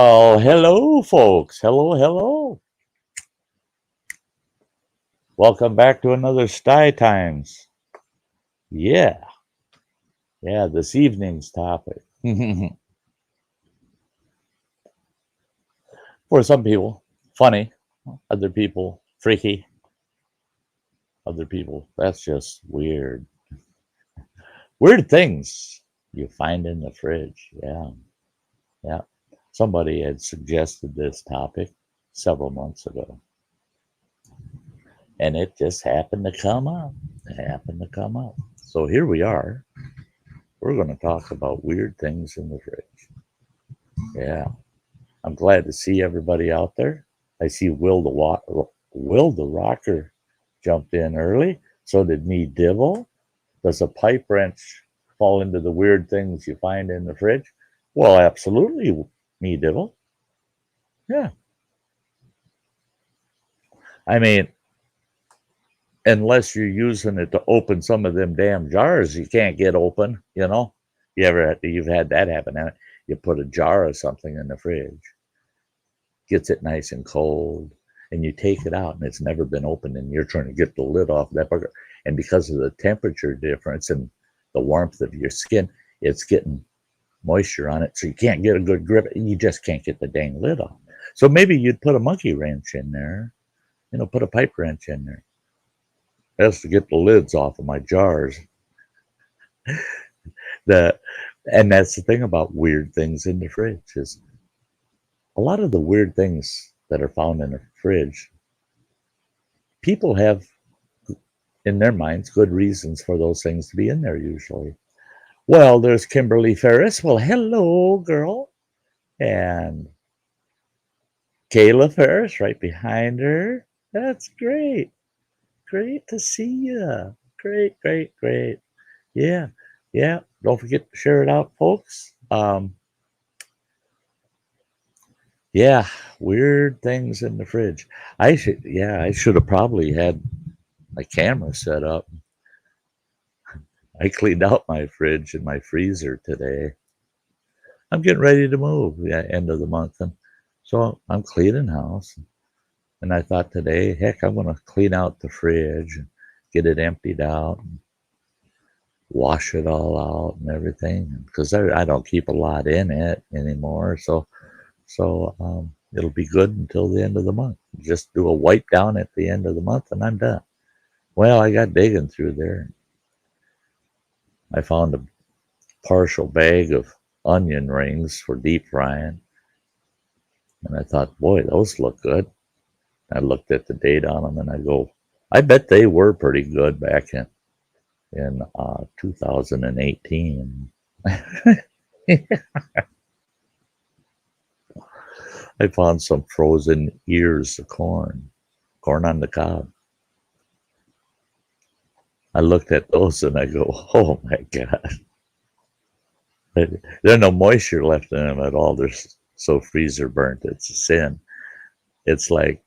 Well, hello, folks. Hello, hello. Welcome back to another Sty Times. Yeah, yeah, this evening's topic. For some people, funny. Other people, freaky. Other people, that's just weird. Weird things you find in the fridge. Yeah, yeah. Somebody had suggested this topic several months ago, and it just happened to come up. It happened to come up. So here we are. We're going to talk about weird things in the fridge. Yeah, I'm glad to see everybody out there. I see Will the Rocker jumped in early. So did me Dibble. Does a pipe wrench fall into the weird things you find in the fridge? Well, absolutely, me Dibble. Yeah, I mean, unless you're using it to open some of them damn jars you can't get open. You've had that happen? You put a jar of something in the fridge, gets it nice and cold, and you take it out and it's never been opened, and you're trying to get the lid off that burger. And because of the temperature difference and the warmth of your skin, it's getting moisture on it, so you can't get a good grip, and you just can't get the dang lid off. So maybe you'd put a monkey wrench in there, put a pipe wrench in there. That's to get the lids off of my jars. And that's the thing about weird things in the fridge is a lot of the weird things that are found in the fridge, people have in their minds good reasons for those things to be in there usually. Well, there's Kimberly Ferris. Well, hello, girl. And Kayla Ferris right behind her. That's great. Great to see you. Great, great, great. Yeah, yeah. Don't forget to share it out, folks. Yeah, weird things in the fridge. I should have probably had my camera set up. I cleaned out my fridge and my freezer today. I'm getting ready to move, end of the month, and so I'm cleaning house. And I thought today, heck, I'm going to clean out the fridge and get it emptied out, and wash it all out and everything, because I don't keep a lot in it anymore. So it'll be good until the end of the month. Just do a wipe down at the end of the month, and I'm done. Well, I got digging through there. I found a partial bag of onion rings for deep frying, and I thought, boy, those look good. I looked at the date on them, and I go, I bet they were pretty good back in 2018. I found some frozen ears of corn on the cob. I looked at those and I go, oh my God. There's no moisture left in them at all. They're so freezer burnt. It's a sin. It's like,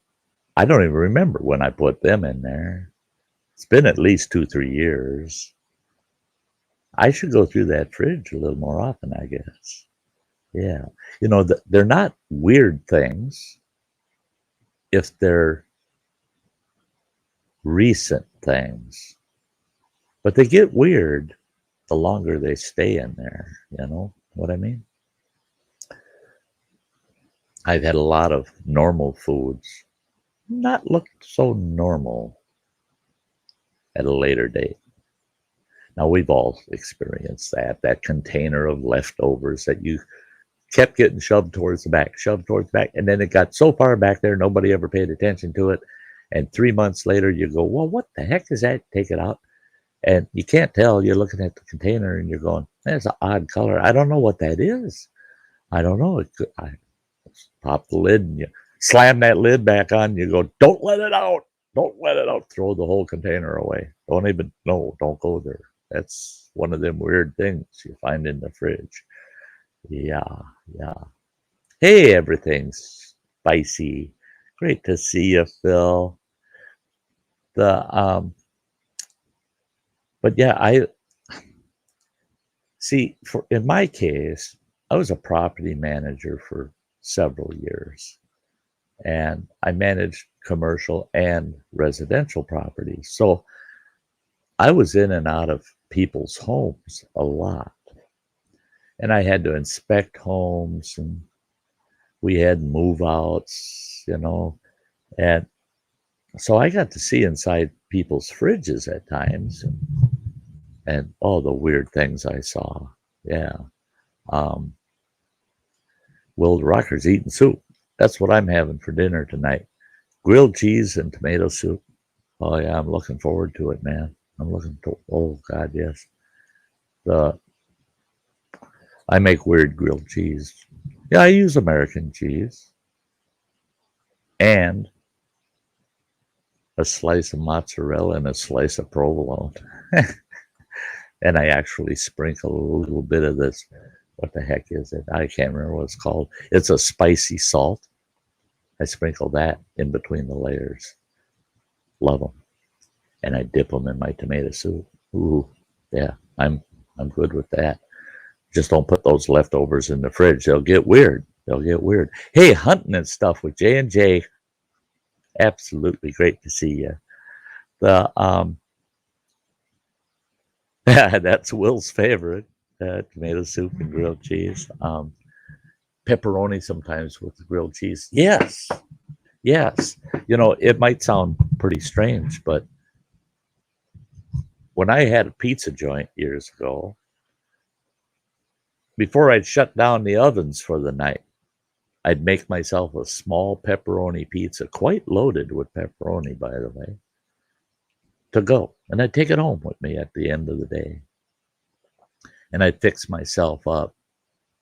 I don't even remember when I put them in there. It's been at least 2-3 years. I should go through that fridge a little more often, I guess. Yeah. They're not weird things if they're recent things, but they get weird the longer they stay in there. You know what I mean? I've had a lot of normal foods not look so normal at a later date. Now, we've all experienced that container of leftovers that you kept getting shoved towards the back, and then it got so far back there, nobody ever paid attention to it. And 3 months later, you go, well, what the heck is that? Take it out. And you can't tell. You're looking at the container and you're going, that's an odd color. I don't know what that is. I don't know. I pop the lid and you slam that lid back on. You go, don't let it out. Don't let it out. Throw the whole container away. Don't go there. That's one of them weird things you find in the fridge. Yeah, yeah. Hey, everything's spicy. Great to see you, Phil. But yeah, I see. In my case, I was a property manager for several years. And I managed commercial and residential properties. So I was in and out of people's homes a lot. And I had to inspect homes, and we had move outs, and so I got to see inside people's fridges at times, and all the weird things I saw. Yeah. Will Rocker's eating soup. That's what I'm having for dinner tonight. Grilled cheese and tomato soup. Oh yeah, I'm looking forward to it, man. Oh God, yes. I make weird grilled cheese. Yeah, I use American cheese and a slice of mozzarella and a slice of provolone. And I actually sprinkle a little bit of this. What the heck is it? I can't remember what it's called. It's a spicy salt. I sprinkle that in between the layers. Love them. And I dip them in my tomato soup. Ooh, yeah, I'm good with that. Just don't put those leftovers in the fridge. They'll get weird. Hey, hunting and stuff with J&J. Absolutely great to see you. That's Will's favorite. Tomato soup and grilled cheese. Pepperoni sometimes with the grilled cheese. Yes. It might sound pretty strange, but when I had a pizza joint years ago, before I'd shut down the ovens for the night, I'd make myself a small pepperoni pizza, quite loaded with pepperoni, by the way, to go. And I'd take it home with me at the end of the day. And I'd fix myself up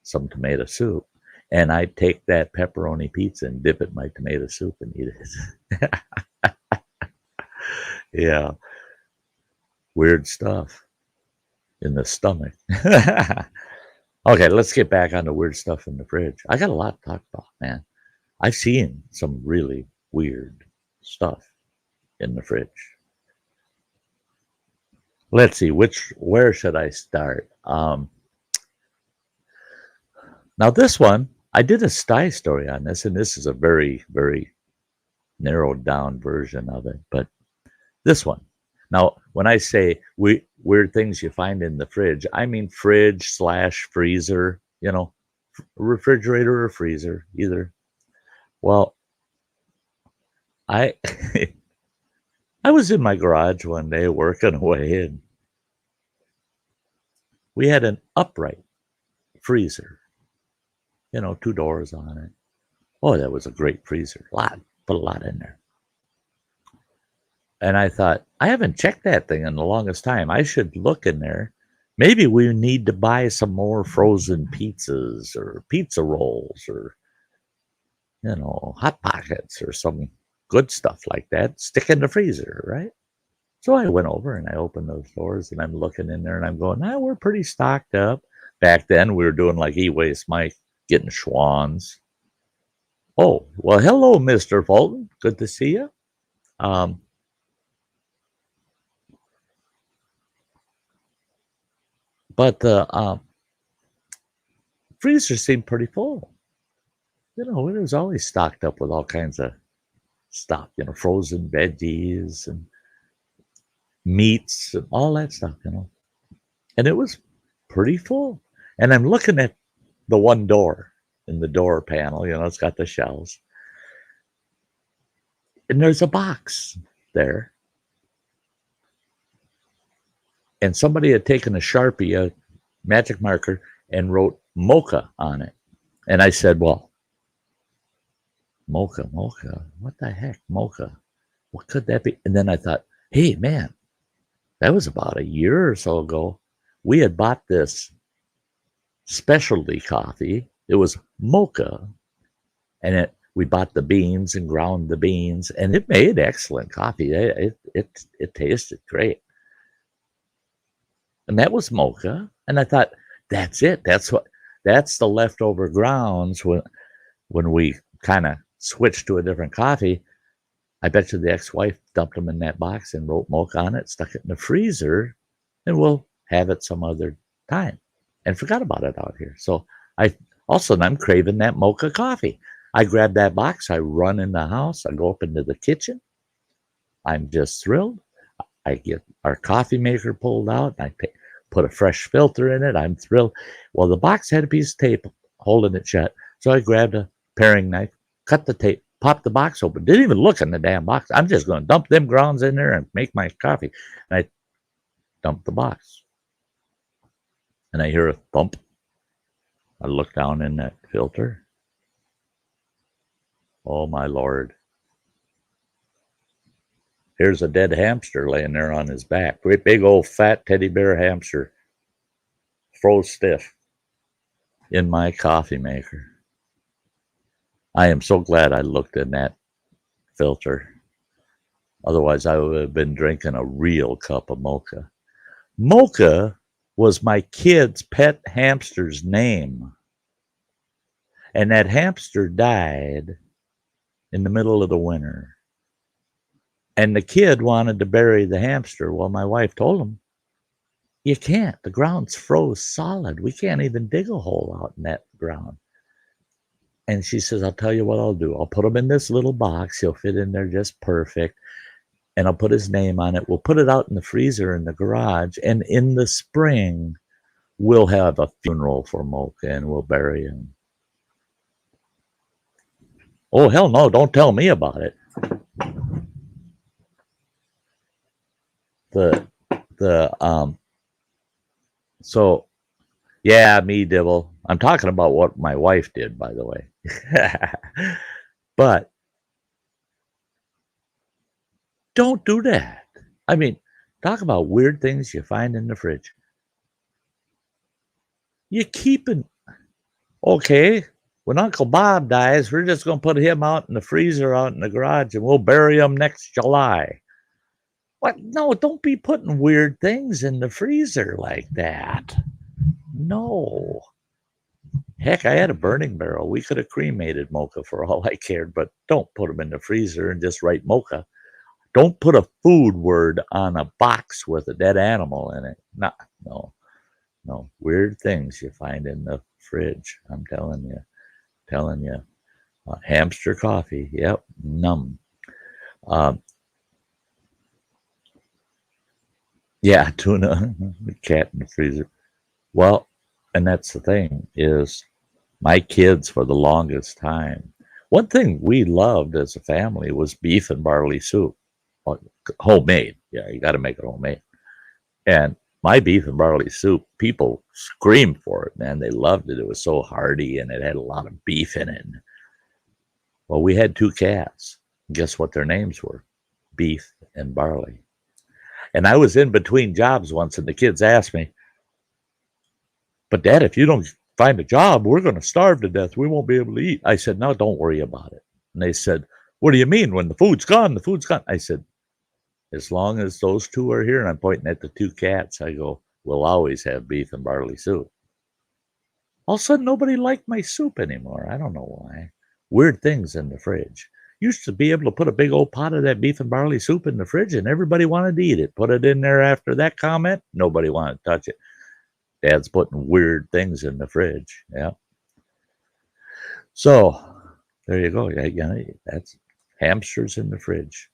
some tomato soup. And I'd take that pepperoni pizza and dip it in my tomato soup and eat it. Yeah. Weird stuff in the stomach. Okay, let's get back on the weird stuff in the fridge. I got a lot to talk about, man. I've seen some really weird stuff in the fridge. Let's see, where should I start? Now this one, I did a Sty story on this, and this is a very, very narrowed down version of it. But this one, now when I say weird things you find in the fridge, I mean fridge/freezer, refrigerator or freezer, either. Well, I I was in my garage one day working away, and we had an upright freezer, 2 doors on it. Oh, that was a great freezer. Put a lot in there. And I thought, I haven't checked that thing in the longest time. I should look in there. Maybe we need to buy some more frozen pizzas or pizza rolls or, Hot Pockets or some good stuff like that. Stick in the freezer, right? So I went over and I opened those doors and I'm looking in there and I'm going, we're pretty stocked up. Back then we were doing like E-Waste Mike, getting Schwans. Oh, well, hello, Mr. Fulton. Good to see you. But the freezer seemed pretty full. It was always stocked up with all kinds of stuff, frozen veggies and meats and all that stuff, And it was pretty full. And I'm looking at the one door in the door panel, it's got the shelves. And there's a box there. And somebody had taken a Sharpie, a magic marker, and wrote mocha on it. And I said, well, mocha, what the heck, mocha? What could that be? And then I thought, hey, man, that was about a year or so ago. We had bought this specialty coffee. It was mocha. And we bought the beans and ground the beans. And it made excellent coffee. It tasted great. And that was mocha. And I thought, that's it. That's the leftover grounds when we kind of switched to a different coffee. I bet you the ex-wife dumped them in that box and wrote mocha on it, stuck it in the freezer, and we'll have it some other time. And forgot about it out here. So All of a sudden, I'm craving that mocha coffee. I grab that box. I run in the house. I go up into the kitchen. I'm just thrilled. I get our coffee maker pulled out. And I put a fresh filter in it. I'm thrilled. Well, the box had a piece of tape holding it shut. So I grabbed a paring knife, cut the tape, popped the box open. Didn't even look in the damn box. I'm just going to dump them grounds in there and make my coffee. And I dumped the box. And I hear a thump. I look down in that filter. Oh, my Lord. Here's a dead hamster laying there on his back. Great big old fat teddy bear hamster. Froze stiff in my coffee maker. I am so glad I looked in that filter. Otherwise, I would have been drinking a real cup of mocha. Mocha was my kid's pet hamster's name. And that hamster died in the middle of the winter. And the kid wanted to bury the hamster. Well, my wife told him, you can't. The ground's froze solid. We can't even dig a hole out in that ground. And she says, I'll tell you what I'll do. I'll put him in this little box. He'll fit in there just perfect. And I'll put his name on it. We'll put it out in the freezer in the garage. And in the spring, we'll have a funeral for Mocha and we'll bury him. Oh, hell no. Don't tell me about it. So, yeah, me, Dibble. I'm talking about what my wife did, by the way. But don't do that. I mean, talk about weird things you find in the fridge. You keep it. Okay, when Uncle Bob dies, we're just going to put him out in the freezer out in the garage and we'll bury him next July. What? No, don't be putting weird things in the freezer like that. No. Heck, I had a burning barrel. We could have cremated Mocha for all I cared, but don't put them in the freezer and just write Mocha. Don't put a food word on a box with a dead animal in it. No. Weird things you find in the fridge. I'm telling you. Hamster coffee. Yep. Numb. Yeah, tuna, cat in the freezer. Well, and that's the thing is my kids for the longest time. One thing we loved as a family was beef and barley soup. Homemade. Yeah, you got to make it homemade. And my beef and barley soup, people screamed for it, man. They loved it. It was so hearty and it had a lot of beef in it. Well, we had 2 cats. Guess what their names were? Beef and Barley. And I was in between jobs once, and the kids asked me, but Dad, if you don't find a job, we're going to starve to death. We won't be able to eat. I said, no, don't worry about it. And they said, what do you mean? When the food's gone, the food's gone. I said, as long as those 2 are here, and I'm pointing at the 2 cats, I go, we'll always have beef and barley soup. All of a sudden, nobody liked my soup anymore. I don't know why. Weird things in the fridge. Used to be able to put a big old pot of that beef and barley soup in the fridge and everybody wanted to eat it. Put it in there after that comment, nobody wanted to touch it. Dad's putting weird things in the fridge. Yeah. So there you go. Yeah, that's hamsters in the fridge.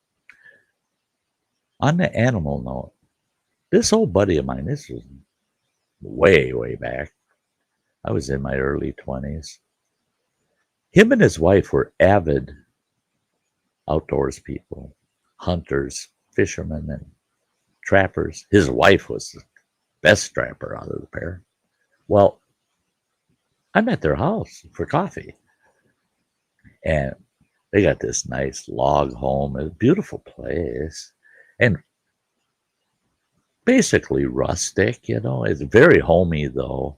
On the animal note, this old buddy of mine, this was way, way back. I was in my early 20s. Him and his wife were avid outdoors people, hunters, fishermen, and trappers. His wife was the best trapper out of the pair. Well, I'm at their house for coffee, and they got this nice log home, a beautiful place, and basically rustic, It's very homey, though.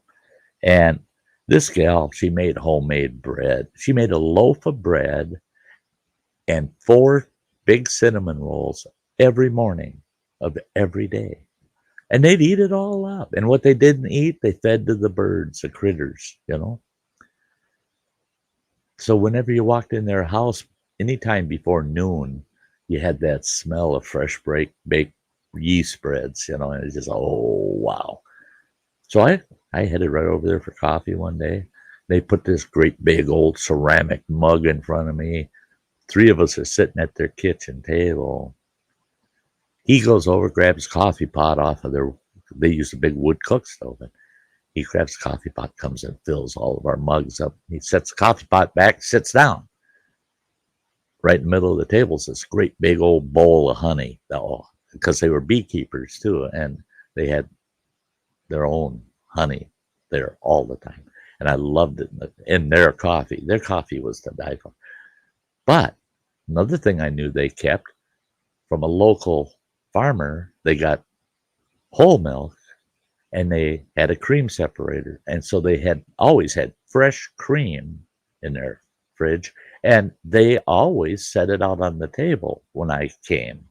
And this gal, she made homemade bread. She made a loaf of bread and 4 big cinnamon rolls every morning of every day. And they'd eat it all up. And what they didn't eat, they fed to the birds, the critters, So whenever you walked in their house, anytime before noon, you had that smell of fresh baked yeast breads, and it's just, oh, wow. So I headed right over there for coffee one day. They put this great big old ceramic mug in front of me. Three of us are sitting at their kitchen table. He goes over, grabs a coffee pot off of their, they use a big wood cook stove. And he grabs a coffee pot, comes and fills all of our mugs up. He sets the coffee pot back, sits down. Right in the middle of the table is this great big old bowl of honey. Because they were beekeepers too, and they had their own honey there all the time. And I loved it in their coffee. Their coffee was to die for. But another thing I knew they kept from a local farmer, they got whole milk and they had a cream separator. And so they had always had fresh cream in their fridge. And they always set it out on the table when I came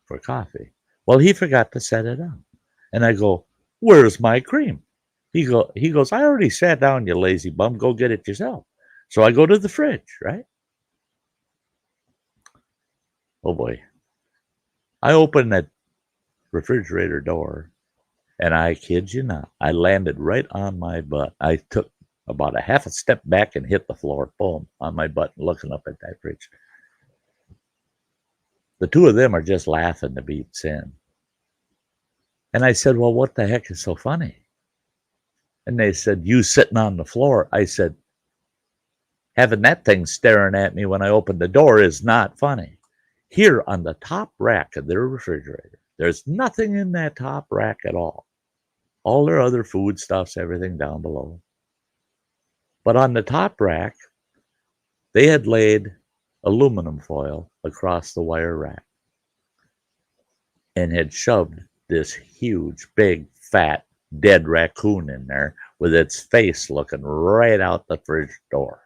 for coffee. Well, he forgot to set it out. And I go, "Where's my cream?" He goes, "I already sat down, you lazy bum. Go get it yourself." So I go to the fridge, right? Oh boy. I open that refrigerator door, and I kid you not, I landed right on my butt. I took about a half a step back and hit the floor, boom, on my butt, looking up at that fridge. The two of them are just laughing to beat sin. And I said, "Well, what the heck is so funny?" And they said, "You sitting on the floor." I said, "Having that thing staring at me when I opened the door is not funny." Here on the top rack of their refrigerator, there's nothing in that top rack at all. All their other foodstuffs, everything down below. But on the top rack, they had laid aluminum foil across the wire rack and had shoved this huge, big, fat, dead raccoon in there with its face looking right out the fridge door.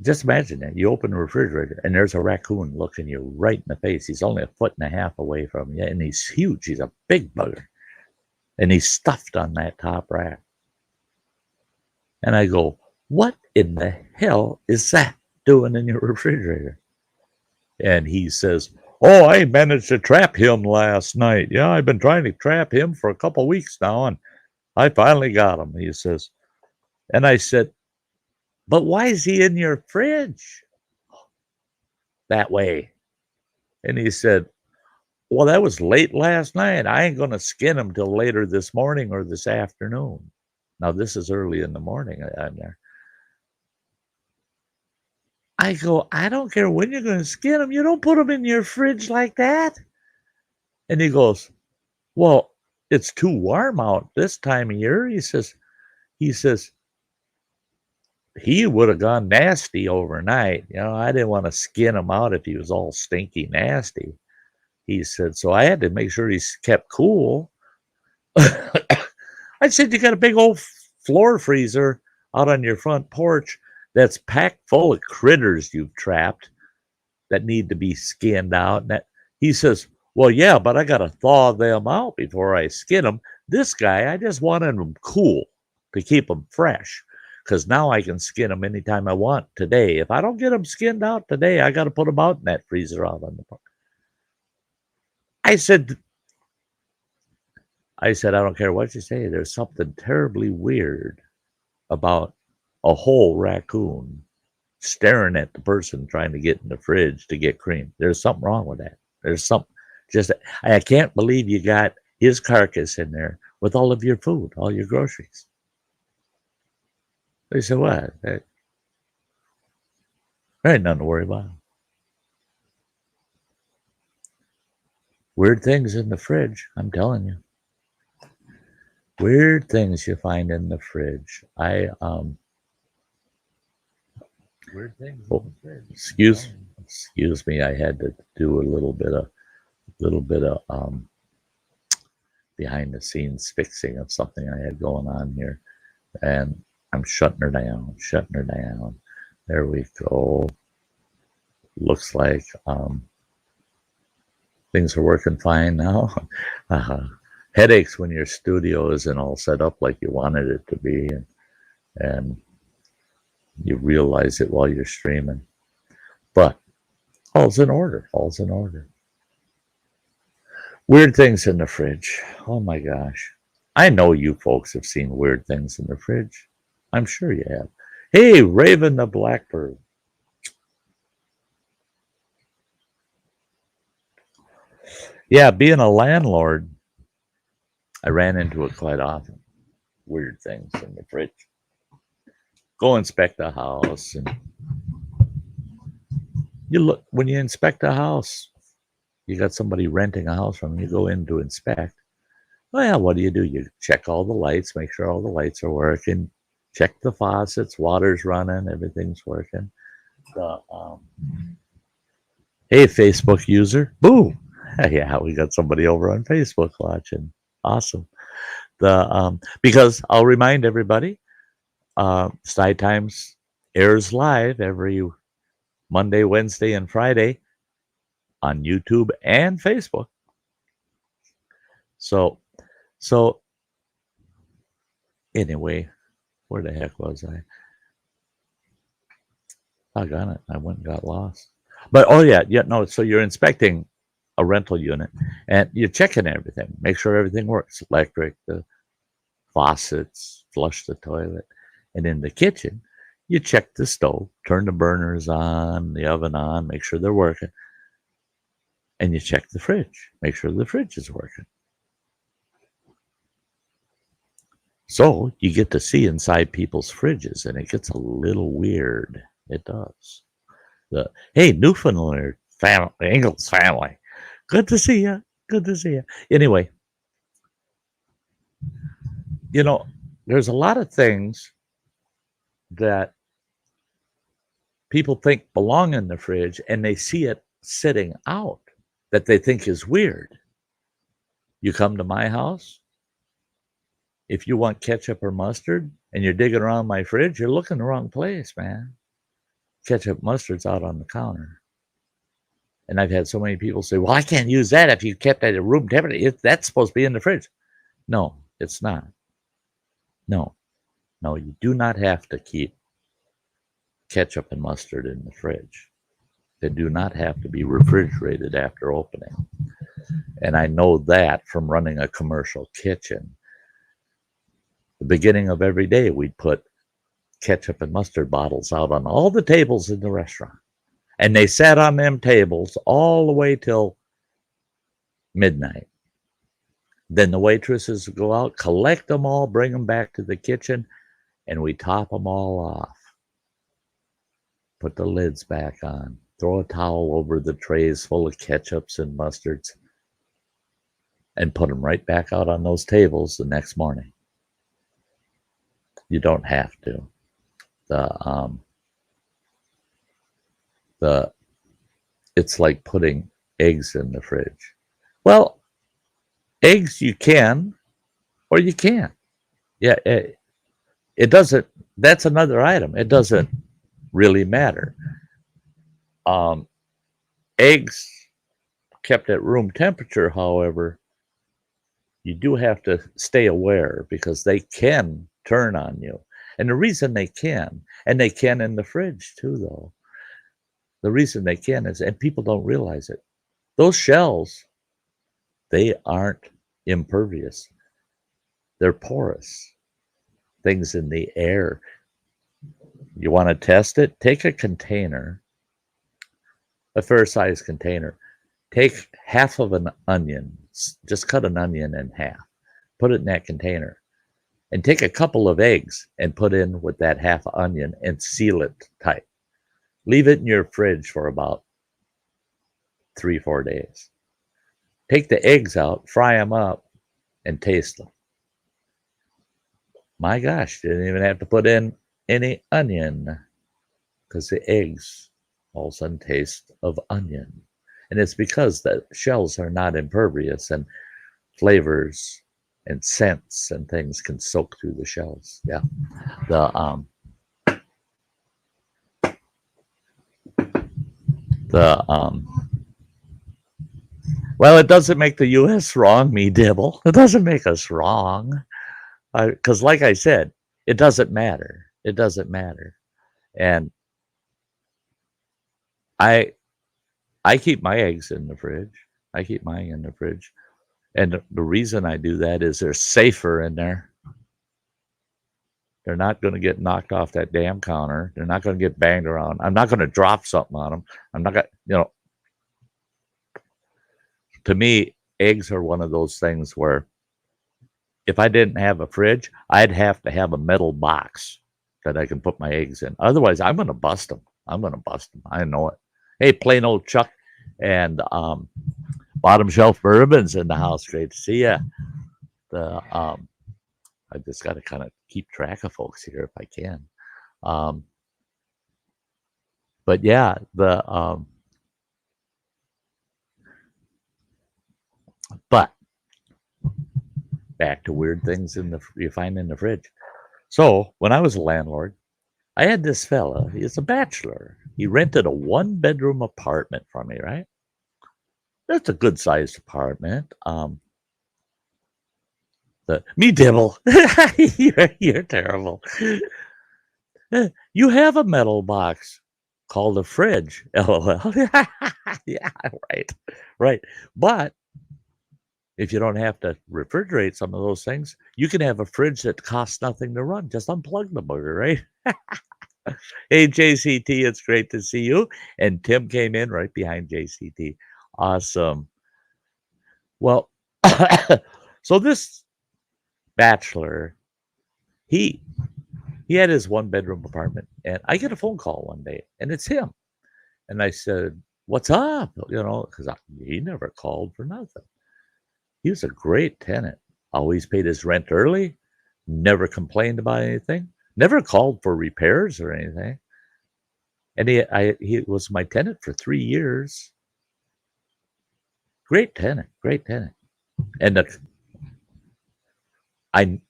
Just imagine that. You open the refrigerator and there's a raccoon looking you right in the face. He's only 1.5 feet away from you, and he's huge. He's a big bugger. And he's stuffed on that top rack. And I go, "What in the hell is that doing in your refrigerator?" And he says, "Oh, I managed to trap him last night. Yeah, I've been trying to trap him for a couple weeks now, and I finally got him," he says. And I said, "But why is he in your fridge that way?" And he said, "Well, that was late last night. I ain't going to skin him till later this morning or this afternoon." Now, this is early in the morning. I'm there. I go, "I don't care when you're going to skin him. You don't put him in your fridge like that." And he goes, "Well, it's too warm out this time of year." He says, "He would have gone nasty overnight. You know, I didn't want to skin him out if he was all stinky nasty." He said, "So I had to make sure he's kept cool." I said, "You got a big old floor freezer out on your front porch that's packed full of critters you've trapped that need to be skinned out." And he says, "Well, yeah, but I got to thaw them out before I skin them. This guy, I just wanted him cool to keep them fresh, because now I can skin them anytime I want today. If I don't get them skinned out today, I got to put them out in that freezer out on the porch." I said, "I don't care what you say. There's something terribly weird about a whole raccoon staring at the person trying to get in the fridge to get cream. There's something wrong with that. There's something just, I can't believe you got his carcass in there with all of your food, all your groceries." They said, "What? There ain't nothing to worry about." Weird things in the fridge, I'm telling you. Weird things you find in the fridge. Weird things in the fridge. Excuse me. I had to do a little bit of behind the scenes fixing of something I had going on here, and I'm shutting her down. There we go. Looks like things are working fine now. Headaches when your studio isn't all set up like you wanted it to be, and you realize it while you're streaming. But all's in order. Weird things in the fridge. Oh my gosh. I know you folks have seen weird things in the fridge. I'm sure you have. Hey, Raven the Blackbird. Yeah, being a landlord, I ran into it quite often. Weird things in the fridge. Go inspect a house, and you look when you inspect a house. You got somebody renting a house from you. Go in to inspect. Well, what do? You check all the lights, make sure all the lights are working, check the faucets, water's running, everything's working. The hey, Facebook user, boom! Yeah, we got somebody over on Facebook watching. Awesome. Because I'll remind everybody, Sty Times airs live every Monday, Wednesday, and Friday on YouTube and Facebook. So anyway, where the heck was I? I got it. I went and got lost. But no. So you're inspecting a rental unit, and you're checking everything, make sure everything works, electric, the faucets, flush the toilet, and in the kitchen, you check the stove, turn the burners on, the oven on, make sure they're working, and you check the fridge, make sure the fridge is working. So you get to see inside people's fridges, and it gets a little weird. It does. Hey, Newfoundland family, Ingalls family, good to see you. Good to see you. Anyway, there's a lot of things that people think belong in the fridge, and they see it sitting out that they think is weird. You come to my house, if you want ketchup or mustard and you're digging around my fridge, you're looking the wrong place, man. Ketchup, mustard's out on the counter. And I've had so many people say, well, I can't use that if you kept it at room temperature. That's supposed to be in the fridge. No, it's not. No, you do not have to keep ketchup and mustard in the fridge. They do not have to be refrigerated after opening. And I know that from running a commercial kitchen. The beginning of every day, we'd put ketchup and mustard bottles out on all the tables in the restaurant. And they sat on them tables all the way till midnight. Then the waitresses would go out, collect them all, bring them back to the kitchen, and we top them all off. Put the lids back on. Throw a towel over the trays full of ketchups and mustards, and put them right back out on those tables the next morning. You don't have to. It's like putting eggs in the fridge. Well, eggs you can, or you can't. Yeah, it doesn't. That's another item. It doesn't really matter. Eggs kept at room temperature, however, you do have to stay aware because they can turn on you. And the reason they can, and they can in the fridge too, though, the reason they can is, and people don't realize it, those shells, they aren't impervious. They're porous. Things in the air. You want to test it? Take a container, a fair-sized container. Take half of an onion. Just cut an onion in half. Put it in that container. And take a couple of eggs and put in with that half onion and seal it tight. Leave it in your fridge for about 3-4 days. Take the eggs out, fry them up, and taste them. My gosh, you didn't even have to put in any onion because the eggs all of a sudden taste of onion. And it's because the shells are not impervious and flavors and scents and things can soak through the shells. Yeah. Well, it doesn't make the U.S. wrong, me dibble. It doesn't make us wrong. Because like I said, it doesn't matter. It doesn't matter. And I keep my eggs in the fridge. I keep mine in the fridge. And the reason I do that is they're safer in there. They're not going to get knocked off that damn counter. They're not going to get banged around. I'm not going to drop something on them. I'm not going to, to me, eggs are one of those things where if I didn't have a fridge, I'd have to have a metal box that I can put my eggs in. Otherwise, I'm going to bust them. I'm going to bust them. I know it. Hey, plain old Chuck and Bottom Shelf Bourbon's in the house. Great to see you. I just got to kind of keep track of folks here if I can. But yeah, but back to weird things you find in the fridge. So when I was a landlord, I had this fella. He's a bachelor. He rented a 1-bedroom apartment from me. Right? That's a good sized apartment. Me dibble. You're terrible. You have a metal box called a fridge. LOL. Yeah, right. But if you don't have to refrigerate some of those things, you can have a fridge that costs nothing to run. Just unplug the bugger, right? Hey, JCT, it's great to see you. And Tim came in right behind JCT. Awesome. Well, so this bachelor, he had his 1-bedroom apartment, and I get a phone call one day, and it's him. And I said, "What's up?" Because he never called for nothing. He was a great tenant. Always paid his rent early. Never complained about anything. Never called for repairs or anything. And he was my tenant for 3 years. Great tenant. And I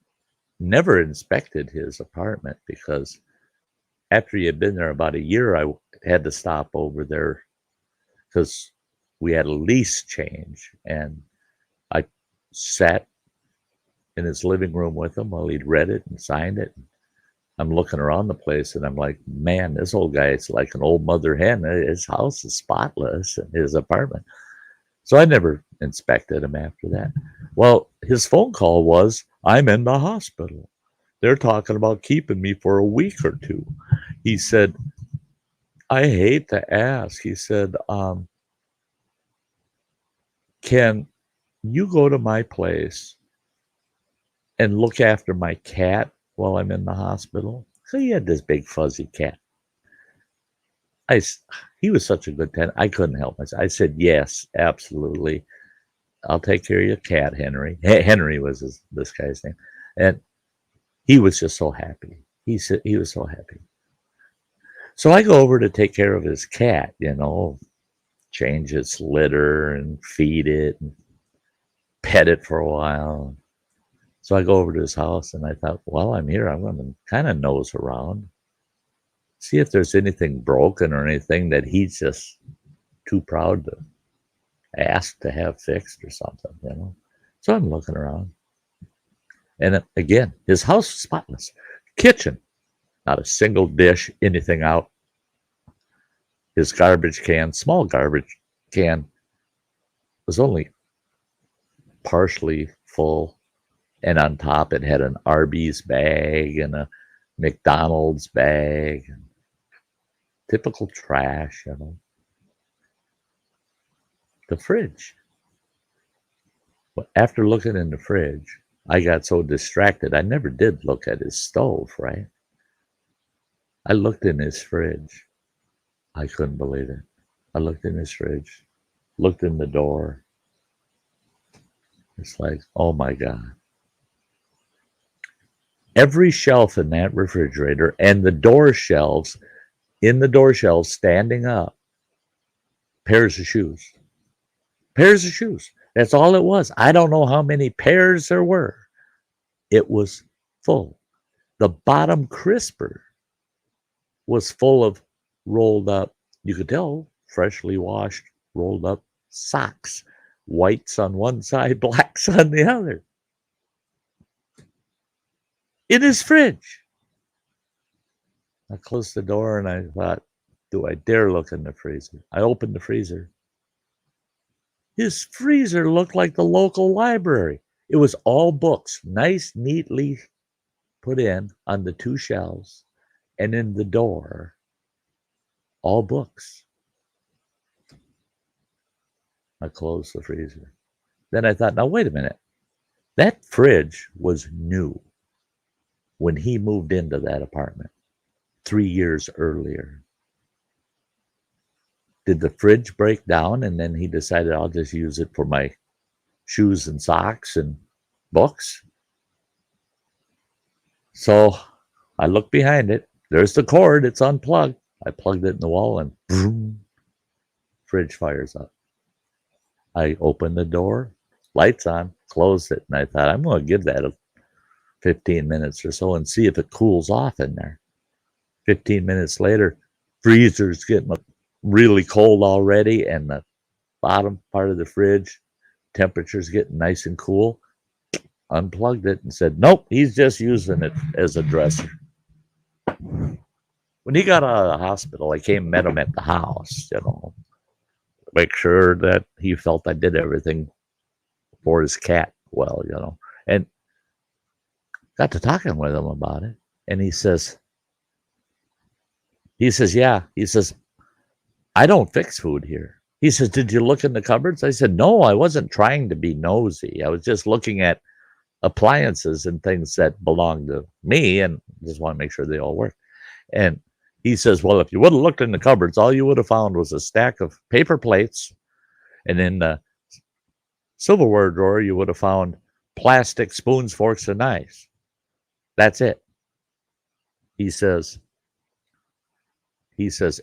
never inspected his apartment because after he had been there about a year, I had to stop over there because we had a lease change, and I sat in his living room with him while he'd read it and signed it. I'm looking around the place, and I'm like, man, this old guy is like an old mother hen. His house is spotless, and his apartment. So I never inspected him after that. Well, his phone call was, I'm in the hospital. They're talking about keeping me for a week or two. He said, I hate to ask. He said, can you go to my place and look after my cat while I'm in the hospital? So he had this big fuzzy cat. He was such a good tenant. I couldn't help myself. I said, yes, absolutely. I'll take care of your cat, Henry. Henry was this guy's name. And he was just so happy. He said he was so happy. So I go over to take care of his cat, change its litter and feed it and pet it for a while. So I go over to his house, and I thought, while I'm here, I'm going to kind of nose around, see if there's anything broken or anything that he's just too proud to ask to have fixed or something. So I'm looking around. And again, his house was spotless. Kitchen, not a single dish, anything out. His garbage can, small garbage can, was only partially full. And on top, it had an Arby's bag and a McDonald's bag. Typical trash, The fridge. But after looking in the fridge, I got so distracted, I never did look at his stove, right? I looked in his fridge. I couldn't believe it. I looked in his fridge, looked in the door. It's like, oh my God. Every shelf in that refrigerator and the door shelves, standing up, pairs of shoes. Pairs of shoes. That's all it was. I don't know how many pairs there were. It was full. The bottom crisper was full of rolled up, you could tell, freshly washed, rolled up socks. Whites on one side, blacks on the other. In his fridge. I closed the door and I thought, do I dare look in the freezer? I opened the freezer. His freezer looked like the local library. It was all books, nice, neatly put in on the two shelves, and in the door, all books. I closed the freezer. Then I thought, now wait a minute. That fridge was new when he moved into that apartment 3 years earlier. Did the fridge break down and then he decided I'll just use it for my shoes and socks and books? So I looked behind it. There's the cord. It's unplugged. I plugged it in the wall and boom, fridge fires up. I opened the door, lights on, closed it, and I thought, I'm going to give that 15 minutes or so and see if it cools off in there. 15 minutes later, freezer's getting really cold already, and the bottom part of the fridge, temperature's getting nice and cool. Unplugged it and said, nope, he's just using it as a dresser. When he got out of the hospital, I came and met him at the house, make sure that he felt I did everything for his cat well, and got to talking with him about it. And he says, yeah, I don't fix food here. He says, did you look in the cupboards? I said, no, I wasn't trying to be nosy. I was just looking at appliances and things that belong to me and just want to make sure they all work. And he says, well, if you would have looked in the cupboards, all you would have found was a stack of paper plates. And in the silverware drawer, you would have found plastic spoons, forks, and knives. That's it. He says,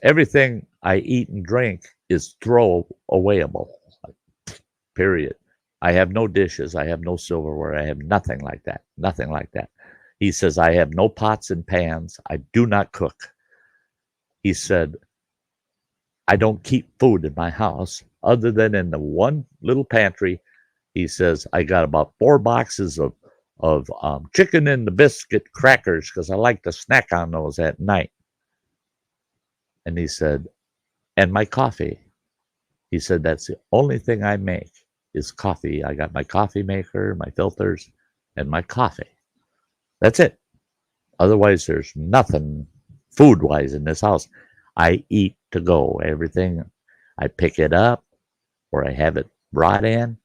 everything I eat and drink is throwawayable. Period. I have no dishes. I have no silverware. I have nothing like that. Nothing like that. He says, I have no pots and pans. I do not cook. He said, I don't keep food in my house other than in the one little pantry. He says, I got about 4 boxes of chicken and the biscuit crackers because I like to snack on those at night. And he said, and my coffee. He said, that's the only thing I make is coffee. I got my coffee maker, my filters, and my coffee. That's it. Otherwise, there's nothing food-wise in this house. I eat to go. Everything, I pick it up or I have it brought in.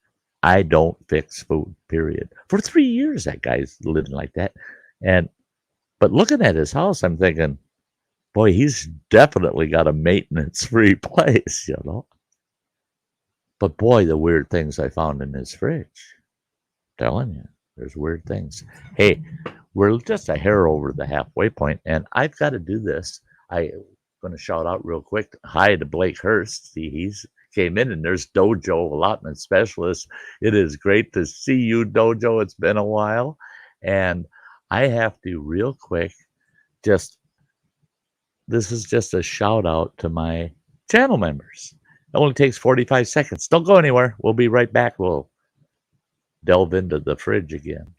I don't fix food, period. For 3 years, that guy's living like that. But looking at his house, I'm thinking, boy, he's definitely got a maintenance-free place, But boy, the weird things I found in his fridge. I'm telling you, there's weird things. Hey, we're just a hair over the halfway point, and I've got to do this. I'm going to shout out real quick. Hi to Blake Hurst. He's came in, and there's Dojo Allotment Specialist. It is great to see you, Dojo. It's been a while. And I have to real quick this is just a shout out to my channel members. It only takes 45 seconds. Don't go anywhere. We'll be right back. We'll delve into the fridge again.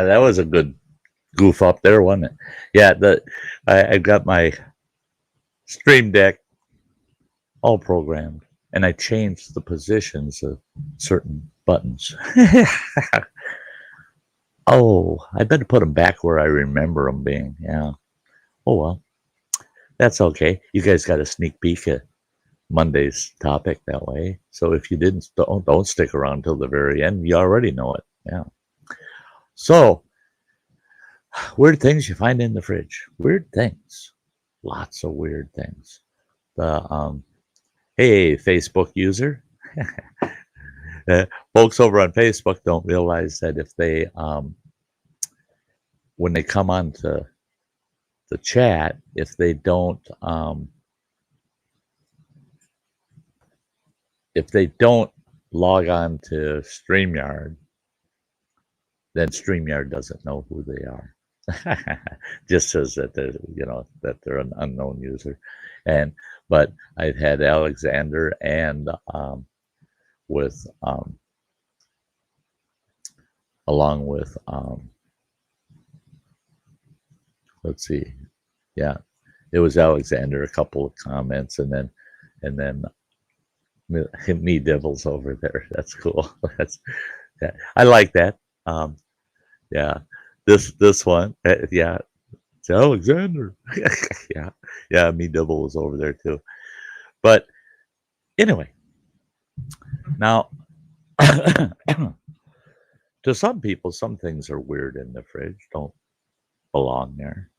That was a good goof up there, wasn't it? Yeah, I got my Stream Deck all programmed, and I changed the positions of certain buttons. Oh, I better put them back where I remember them being. Yeah. Oh well, that's okay. You guys got a sneak peek at Monday's topic that way. So if you didn't, don't stick around till the very end. You already know it. Yeah. So weird things you find in the fridge. Weird things. Lots of weird things. The hey, Facebook user. Folks over on Facebook don't realize that if they when they come on to the chat, if they don't log on to StreamYard, then StreamYard doesn't know who they are. Just says that they're an unknown user. But I've had Alexander and with along with let's see, yeah, it was Alexander, a couple of comments, and then me Devils over there. That's cool. Yeah, I like that. Yeah, this one, yeah, it's Alexander. yeah, me Devil was over there too. But anyway, now to some people, some things are weird in the fridge, don't belong there.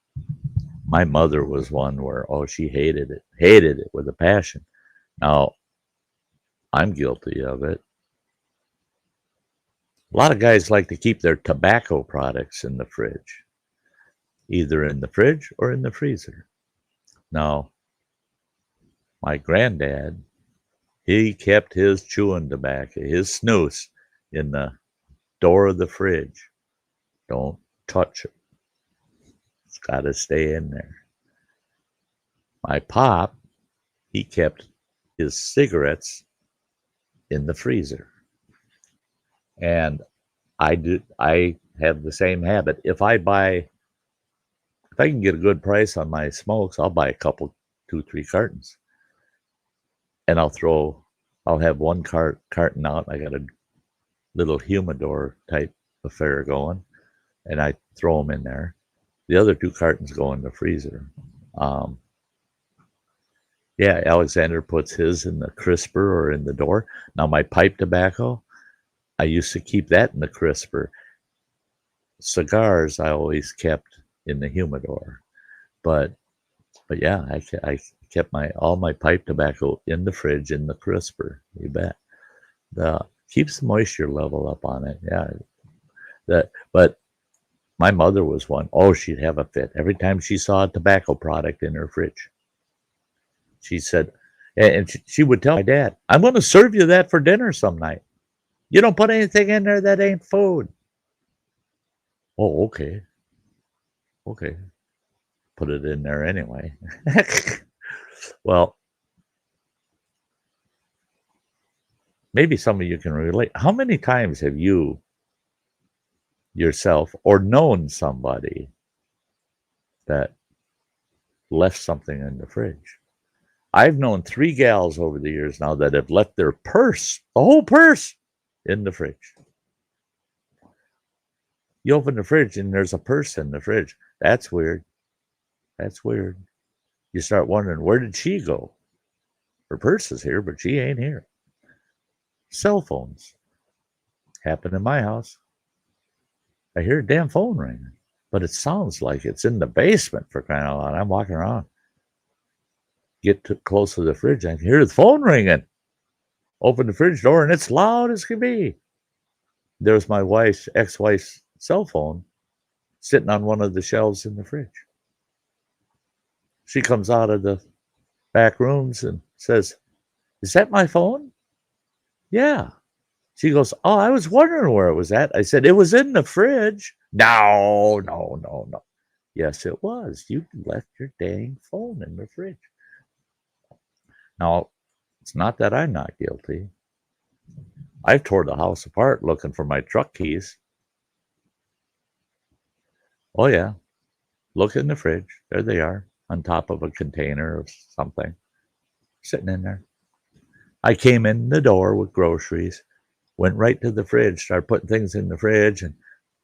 My mother was one where she hated it with a passion. Now I'm guilty of it. A lot of guys like to keep their tobacco products in the fridge, either in the fridge or in the freezer. Now, my granddad, he kept his chewing tobacco, his snus, in the door of the fridge. Don't touch it. It's got to stay in there. My pop, he kept his cigarettes in the freezer. And I have the same habit. If I can get a good price on my smokes, I'll buy a couple, 2-3 cartons. And I'll have one carton out. I got a little humidor type affair going, and I throw them in there. The other 2 cartons go in the freezer. Yeah, Alexander puts his in the crisper or in the door. Now my pipe tobacco, I used to keep that in the crisper. Cigars I always kept in the humidor, but yeah, I kept all my pipe tobacco in the fridge in the crisper. You bet. Keeps the moisture level up on it. Yeah, but my mother was one. Oh, she'd have a fit every time she saw a tobacco product in her fridge. She said, and she would tell my dad, "I'm going to serve you that for dinner some night. You don't put anything in there that ain't food." Oh, okay. Put it in there anyway. Well, maybe some of you can relate. How many times have you yourself or known somebody that left something in the fridge? I've known 3 gals over the years now that have left their purse, the whole purse, in the fridge. You open the fridge and there's a purse in the fridge. That's weird. You start wondering, where did she go? Her purse is here, but she ain't here. Cell phones. Happened in my house. I hear a damn phone ringing, but it sounds like it's in the basement, for crying out loud. I'm walking around. Get close to the fridge, I can hear the phone ringing. Open the fridge door, and it's loud as can be. There's my ex-wife's cell phone sitting on one of the shelves in the fridge. She comes out of the back rooms and says, "Is that my phone?" "Yeah." She goes, "Oh, I was wondering where it was at." I said, "It was in the fridge." No. Yes, it was. You left your dang phone in the fridge. Now, it's not that I'm not guilty. I've tore the house apart looking for my truck keys. Oh, yeah. Look in the fridge. There they are on top of a container of something sitting in there. I came in the door with groceries, went right to the fridge, started putting things in the fridge, and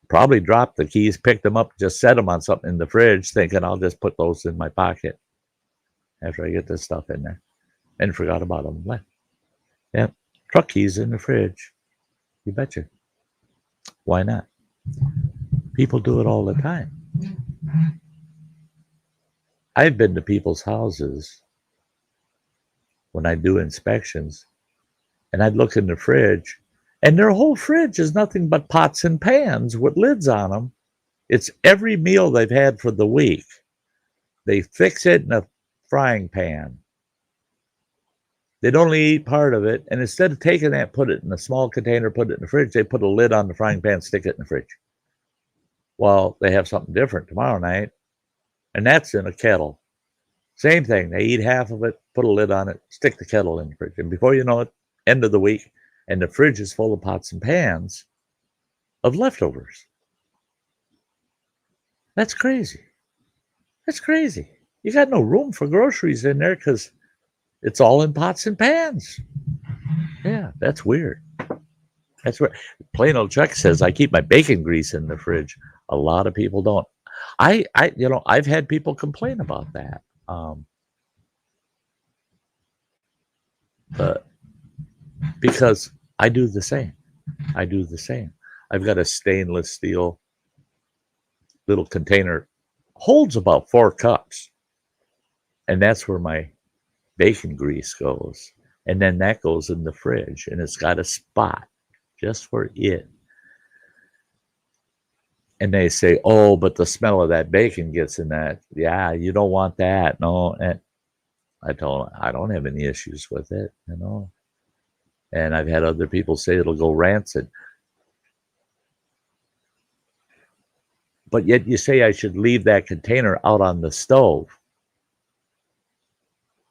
probably dropped the keys, picked them up, just set them on something in the fridge, thinking I'll just put those in my pocket after I get this stuff in there, and forgot about them. Left. Yeah, truck keys in the fridge. You betcha. Why not? People do it all the time. I've been to people's houses when I do inspections, and I'd look in the fridge, and their whole fridge is nothing but pots and pans with lids on them. It's every meal they've had for the week. They fix it in a frying pan. They'd only eat part of it, and instead of taking that, put it in a small container, put it in the fridge, they put a lid on the frying pan, stick it in the fridge. Well, they have something different tomorrow night, and that's in a kettle. Same thing. They eat half of it, put a lid on it, stick the kettle in the fridge. And before you know it, end of the week, and the fridge is full of pots and pans of leftovers. That's crazy. That's crazy. You got no room for groceries in there because it's all in pots and pans. Yeah, that's weird. That's weird. Plain old Chuck says, I keep my bacon grease in the fridge. A lot of people don't. I've had people complain about that. But because I do the same. I've got a stainless steel little container, holds about 4 cups. And that's where my bacon grease goes. And then that goes in the fridge, and it's got a spot just for it. And they say, oh, but the smell of that bacon gets in that. Yeah, you don't want that. No. And I told them, I don't have any issues with it, And I've had other people say it'll go rancid. But yet you say I should leave that container out on the stove.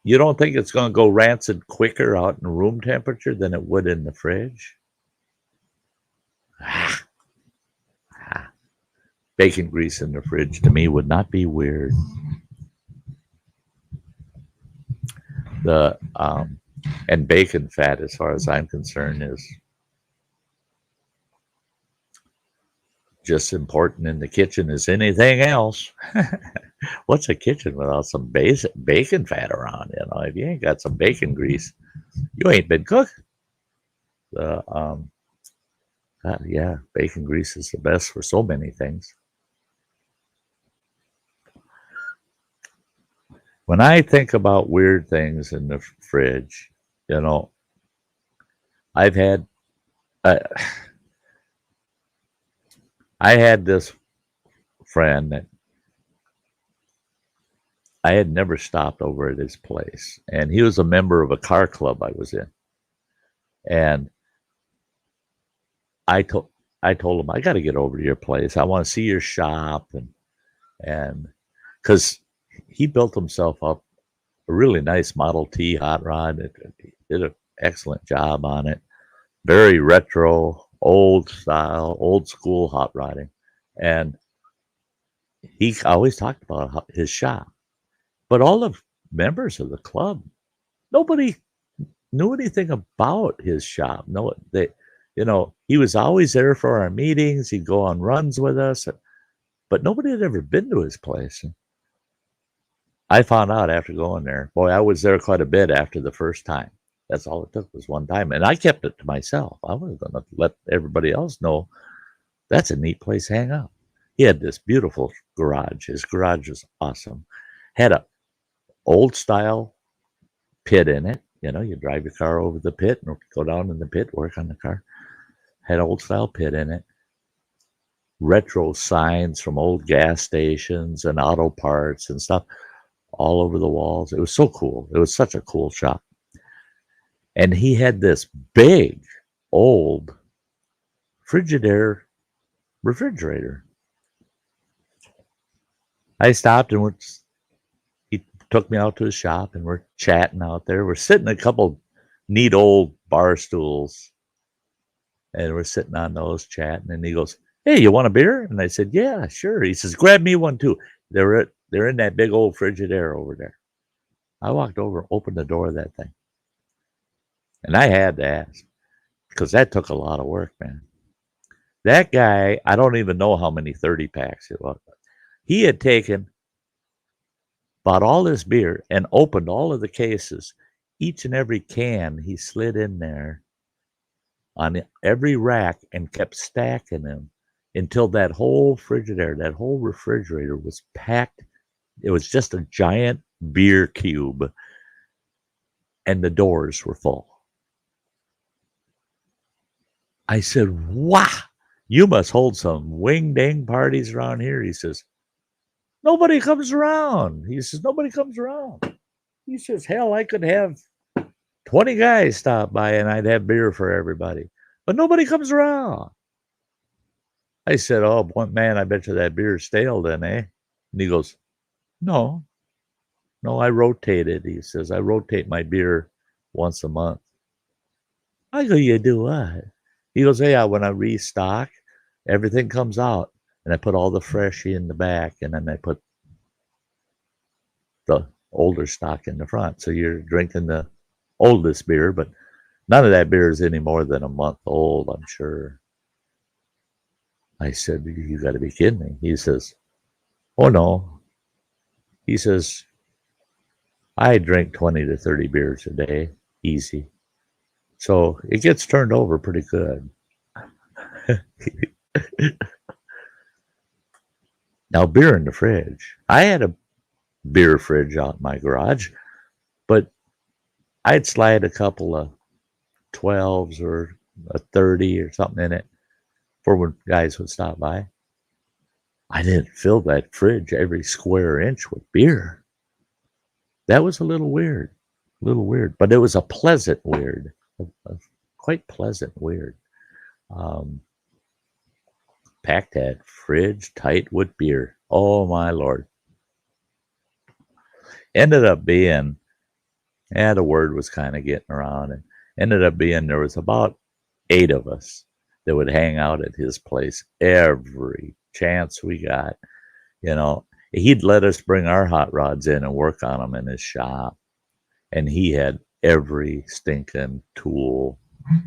You don't think it's going to go rancid quicker out in room temperature than it would in the fridge? Bacon grease in the fridge to me would not be weird. And bacon fat, as far as I'm concerned, is just important in the kitchen as anything else. What's a kitchen without some basic bacon fat around? If you ain't got some bacon grease, you ain't been cooked. Yeah, bacon grease is the best for so many things. When I think about weird things in the fridge, I've had, I had this friend that I had never stopped over at his place, and he was a member of a car club I was in, and I told him, I got to get over to your place. I want to see your shop, and because he built himself up a really nice Model T hot rod. He did an excellent job on it. Very retro, old style, old school hot rodding. And he always talked about his shop. But all the members of the club, nobody knew anything about his shop. He was always there for our meetings. He'd go on runs with us, but nobody had ever been to his place. I found out after going there. Boy, I was there quite a bit after the first time. That's all it took was one time. And I kept it to myself. I wasn't going to let everybody else know that's a neat place to hang out. He had this beautiful garage. His garage was awesome. Had a old style pit in it. You drive your car over the pit and go down in the pit, work on the car. Had an old style pit in it. Retro signs from old gas stations and auto parts and stuff all over the walls. It was so cool. It was such a cool shop. And he had this big, old Frigidaire refrigerator. I stopped and he took me out to his shop, and we're chatting out there. We're sitting in a couple neat old bar stools, and we're sitting on those chatting. And he goes, Hey, you want a beer? And I said, yeah, sure. He says, grab me one too. They're in that big old Frigidaire over there. I walked over, opened the door of that thing, and I had to ask because that took a lot of work, man. That guy, I don't even know how many 30 packs it was. He had bought all this beer and opened all of the cases. Each and every can he slid in there on every rack and kept stacking them until that whole Frigidaire, that whole refrigerator was packed. It was just a giant beer cube, and the doors were full. I said, wow, you must hold some wing dang parties around here. He says, nobody comes around. He says, nobody comes around. He says, hell, I could have 20 guys stop by and I'd have beer for everybody. But nobody comes around. I said, oh, man, I bet you that beer's stale then, eh? And he goes, no, no, I rotate it. He says, I rotate my beer once a month. I go, you do what? He goes, yeah, when I restock, everything comes out. And I put all the fresh in the back, and then I put the older stock in the front. So you're drinking the oldest beer, but none of that beer is any more than a month old, I'm sure. I said, you got to be kidding me. He says, oh, no. He says, I drink 20 to 30 beers a day, easy. So it gets turned over pretty good. Now, beer in the fridge. I had a beer fridge out in my garage, but I'd slide a couple of 12s or a 30 or something in it for when guys would stop by. I didn't fill that fridge every square inch with beer. That was a little weird, but it was a pleasant weird, a quite pleasant weird. Packed that fridge tight with beer. Oh my Lord. Ended up being, the word was kind of getting around, and ended up being there was about 8 of us that would hang out at his place every chance we got. You know, he'd let us bring our hot rods in and work on them in his shop. And he had every stinking tool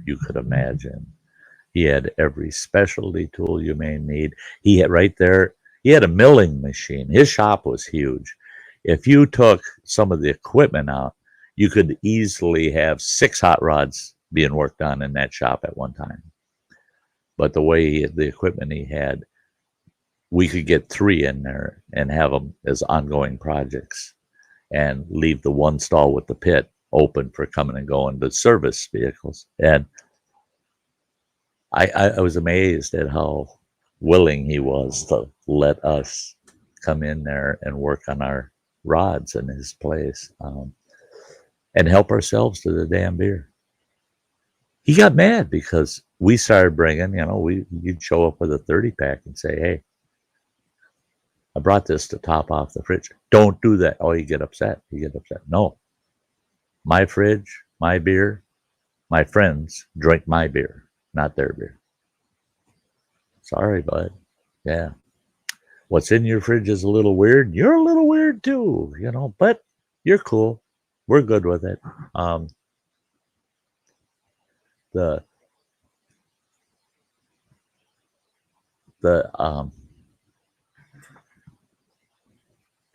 you could imagine. He had every specialty tool you may need. He had right there, he had a milling machine. His shop was huge. If you took some of the equipment out, you could easily have 6 hot rods being worked on in that shop at one time. But the way the equipment he had, we could get 3 in there and have them as ongoing projects and leave the one stall with the pit open for coming and going to service vehicles. And I was amazed at how willing he was to let us come in there and work on our rods in his place, and help ourselves to the damn beer. He got mad because we started bringing, you'd show up with a 30 pack and say, hey, I brought this to top off the fridge. Don't do that. Oh, you get upset. No, my fridge, my beer, my friends drink my beer, not their beer. Sorry, bud. Yeah. What's in your fridge is a little weird. You're a little weird too, but you're cool. We're good with it. The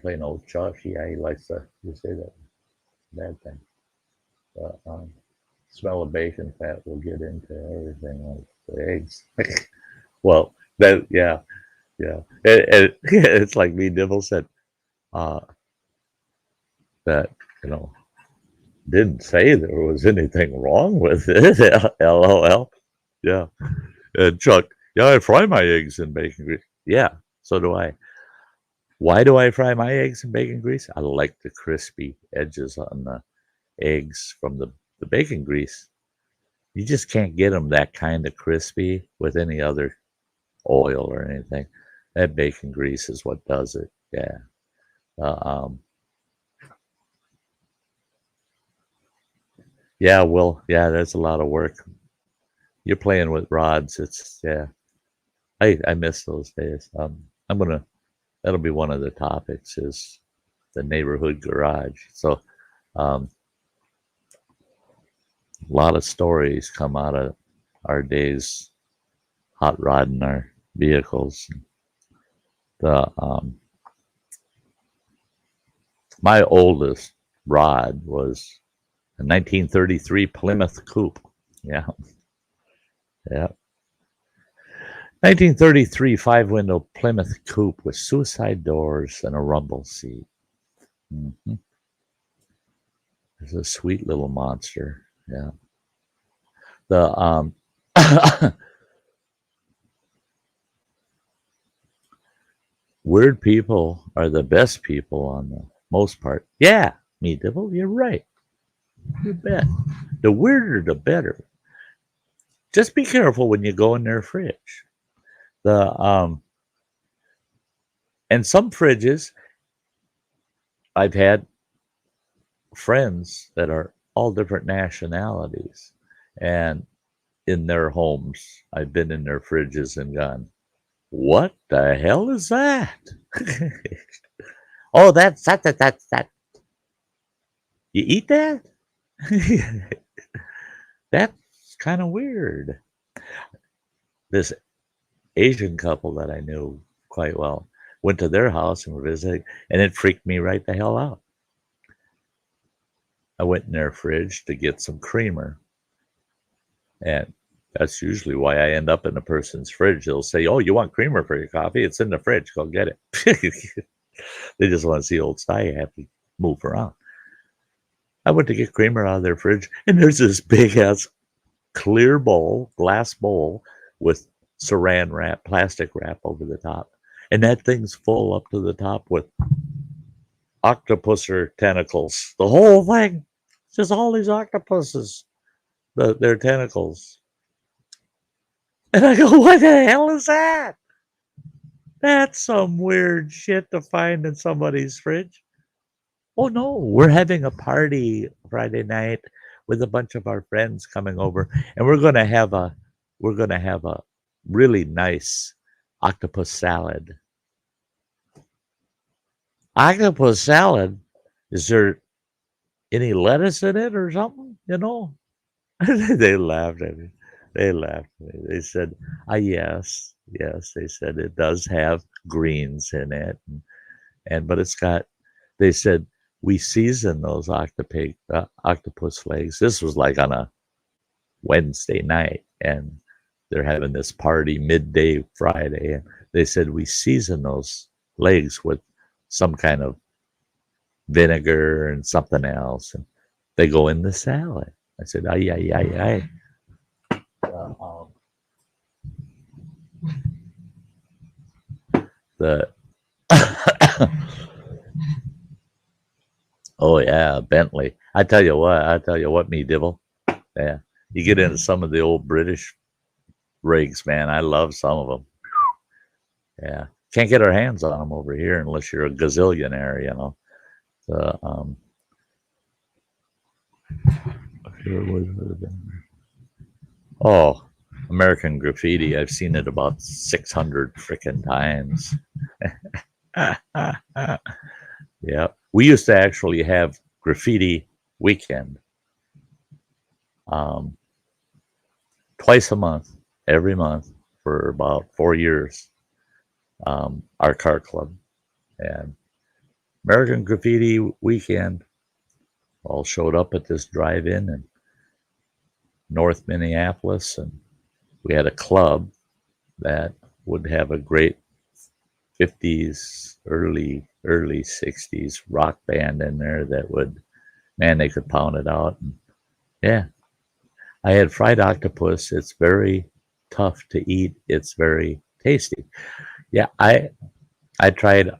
plain old Chuck, yeah, he likes to say that bad thing. But smell of bacon fat will get into everything like the eggs. Well, yeah. It's like me, Dibble said, that, didn't say there was anything wrong with it. LOL. Yeah. And Chuck, yeah, I fry my eggs in bacon grease. Yeah, so do I. Why do I fry my eggs in bacon grease? I like the crispy edges on the eggs from the bacon grease. You just can't get them that kind of crispy with any other oil or anything. That bacon grease is what does it. Yeah. Yeah, well, yeah, that's a lot of work. You're playing with rods. It's, yeah. I miss those days. That'll be one of the topics is the neighborhood garage. So um, a lot of stories come out of our days hot rodding our vehicles. The My oldest rod was a 1933 Plymouth Coupe. Yeah, yeah. 1933 five-window Plymouth Coupe with suicide doors and a rumble seat. Mm-hmm. It's a sweet little monster. Yeah. The weird people are the best people on the most part. Yeah, me devil, you're right. You bet. The weirder, the better. Just be careful when you go in their fridge. The and some fridges, I've had friends that are all different nationalities, and in their homes, I've been in their fridges and gone, "What the hell is that?" Oh, that. You eat that? That's kind of weird. This Asian couple that I knew quite well went to their house and were visiting, and it freaked me right the hell out. I went in their fridge to get some creamer, and that's usually why I end up in a person's fridge. They'll say, "Oh, you want creamer for your coffee? It's in the fridge. Go get it." They just want to see old Sty happy move around. I went to get creamer out of their fridge, and there's this big ass clear bowl, glass bowl with saran wrap, plastic wrap over the top. And that thing's full up to the top with octopusser tentacles. The whole thing. Just all these octopuses, their tentacles. And I go, what the hell is that? That's some weird shit to find in somebody's fridge. Oh no, we're having a party Friday night with a bunch of our friends coming over, and we're gonna have a really nice octopus salad. Octopus salad? Is there any lettuce in it or something? You know? They laughed at me. They laughed at me. They said, yes, yes. They said it does have greens in it, and but it's got. They said we season those octopus legs. This was like on a Wednesday night, and they're having this party midday Friday, and they said we season those legs with some kind of vinegar and something else, and they go in the salad. I said, ay, ay, ay, ay. The oh yeah, Bentley. I tell you what, me dibble. Yeah, you get into some of the old British rigs, man. I love some of them. Yeah, can't get our hands on them over here unless you're a gazillionaire, you know. The oh, American Graffiti. I've seen it about 600 freaking times. Yeah, we used to actually have graffiti weekend, twice a month, every month for about 4 years. Our car club and American Graffiti weekend all showed up at this drive-in in North Minneapolis, and we had a club that would have a great 50s, early 60s rock band in there that would, man, they could pound it out. And yeah, I had fried octopus. It's very tough to eat. It's very tasty. Yeah, I tried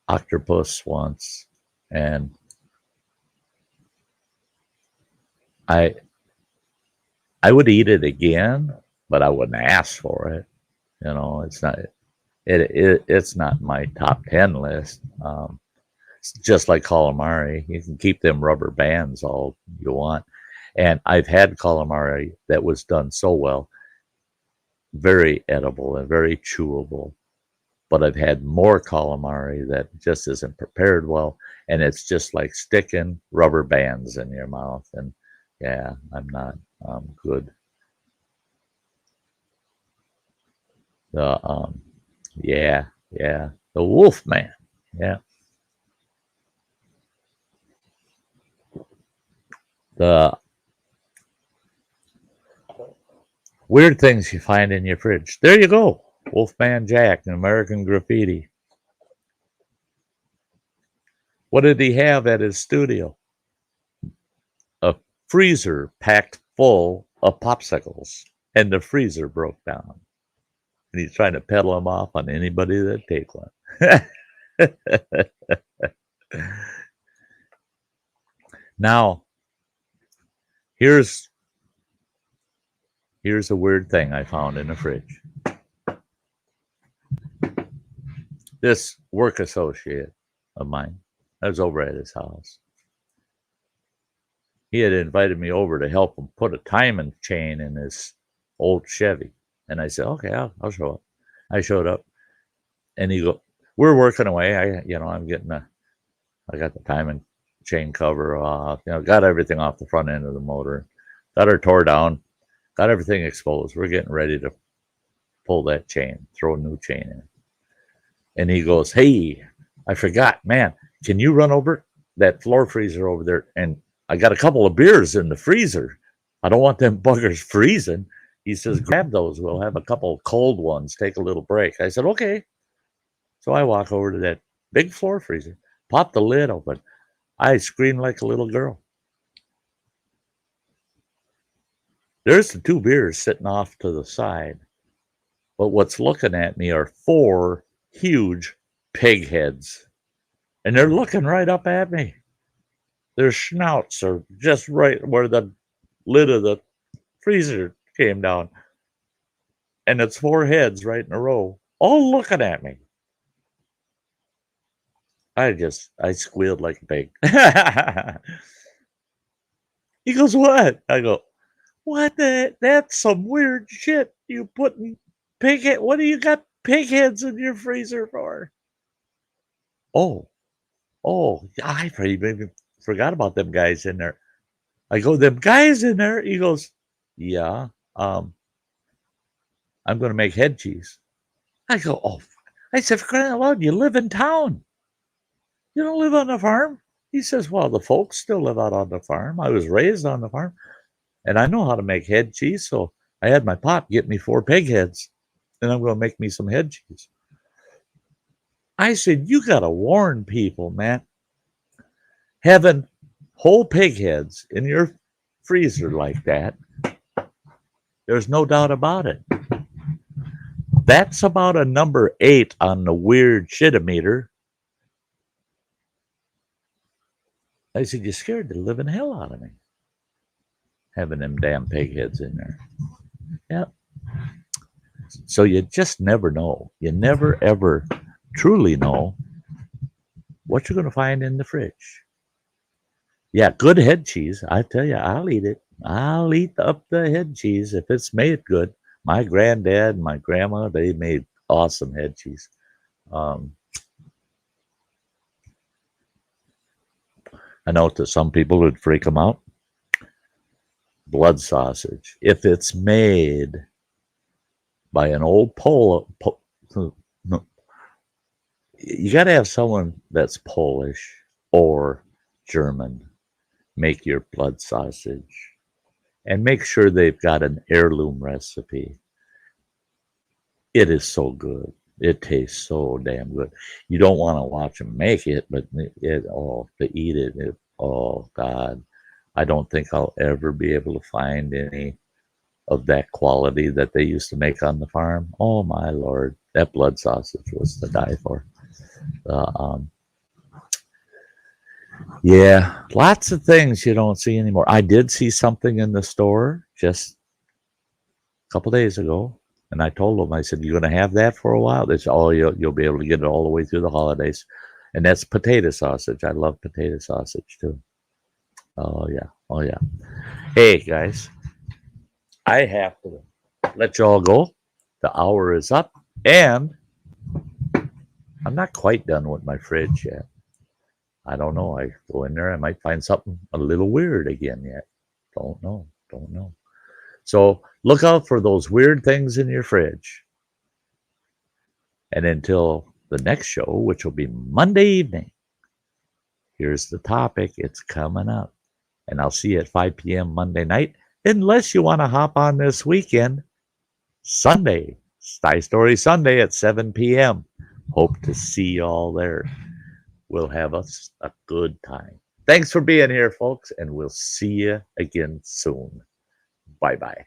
octopus once, and I would eat it again, but I wouldn't ask for it. You know, it's not my top 10 list. It's just like calamari. You can keep them rubber bands all you want. And I've had calamari that was done so well. very edible and very chewable. But I've had more calamari that just isn't prepared well, and it's just like sticking rubber bands in your mouth. And yeah, I'm not good. The yeah, yeah, the Wolf Man. Yeah, the weird things you find in your fridge. There you go, Wolfman Jack, an American Graffiti. What did he have at his studio? A freezer packed full of popsicles, and the freezer broke down. And he's trying to peddle them off on anybody that take one. Now, here's a weird thing I found in the fridge. This work associate of mine, I was over at his house. He had invited me over to help him put a timing chain in his old Chevy. And I said, okay, I'll show up. I showed up, and he go, we're working away. I'm getting I got the timing chain cover off, got everything off the front end of the motor, got her tore down, got everything exposed. We're getting ready to pull that chain, throw a new chain in. And he goes, hey, I forgot, man, can you run over that floor freezer over there? And I got a couple of beers in the freezer. I don't want them buggers freezing. He says, grab those. We'll have a couple of cold ones. Take a little break. I said, okay. So I walk over to that big floor freezer, pop the lid open. I screamed like a little girl. There's the two beers sitting off to the side. But what's looking at me are 4 huge pig heads. And they're looking right up at me. Their snouts are just right where the lid of the freezer came down. And it's 4 heads right in a row, all looking at me. I squealed like a pig. He goes, what? I go, what that's some weird shit. You putting pig head, what do you got pig heads in your freezer for? Oh, I maybe forgot about them guys in there. I go, them guys in there? He goes, yeah, I'm going to make head cheese. I go, oh, I said, for crying out loud, you live in town. You don't live on the farm? He says, well, the folks still live out on the farm. I was raised on the farm, and I know how to make head cheese, so I had my pop get me 4 pig heads, and I'm going to make me some head cheese. I said, you got to warn people, man. Having whole pig heads in your freezer like that, there's no doubt about it. That's about a number 8 on the weird shit-o-meter. I said, you scared the living hell out of me. Having them damn pig heads in there. Yep. So you just never know. You never, ever truly know what you're going to find in the fridge. Yeah, good head cheese. I tell you, I'll eat it. I'll eat up the head cheese if it's made good. My granddad and my grandma, they made awesome head cheese. I know to some people it would freak them out. Blood sausage. If it's made by an old you got to have someone that's Polish or German make your blood sausage. And make sure they've got an heirloom recipe. It is so good. It tastes so damn good. You don't want to watch them make it, but to eat it, oh God. I don't think I'll ever be able to find any of that quality that they used to make on the farm. Oh my Lord, that blood sausage was to die for. Yeah, lots of things you don't see anymore. I did see something in the store just a couple days ago, and I told them, I said, "You're going to have that for a while." They said, "Oh, you'll be able to get it all the way through the holidays," and that's potato sausage. I love potato sausage too. Oh yeah. Hey guys, I have to let y'all go. The hour is up, and I'm not quite done with my fridge yet. I don't know. I go in there, I might find something a little weird again yet. Don't know. Don't know. So look out for those weird things in your fridge. And until the next show, which will be Monday evening, here's the topic. It's coming up. And I'll see you at 5 p.m. Monday night, unless you want to hop on this weekend, Sunday, Sty Story Sunday at 7 p.m. Hope to see you all there. We'll have us a good time. Thanks for being here, folks, and we'll see you again soon. Bye-bye.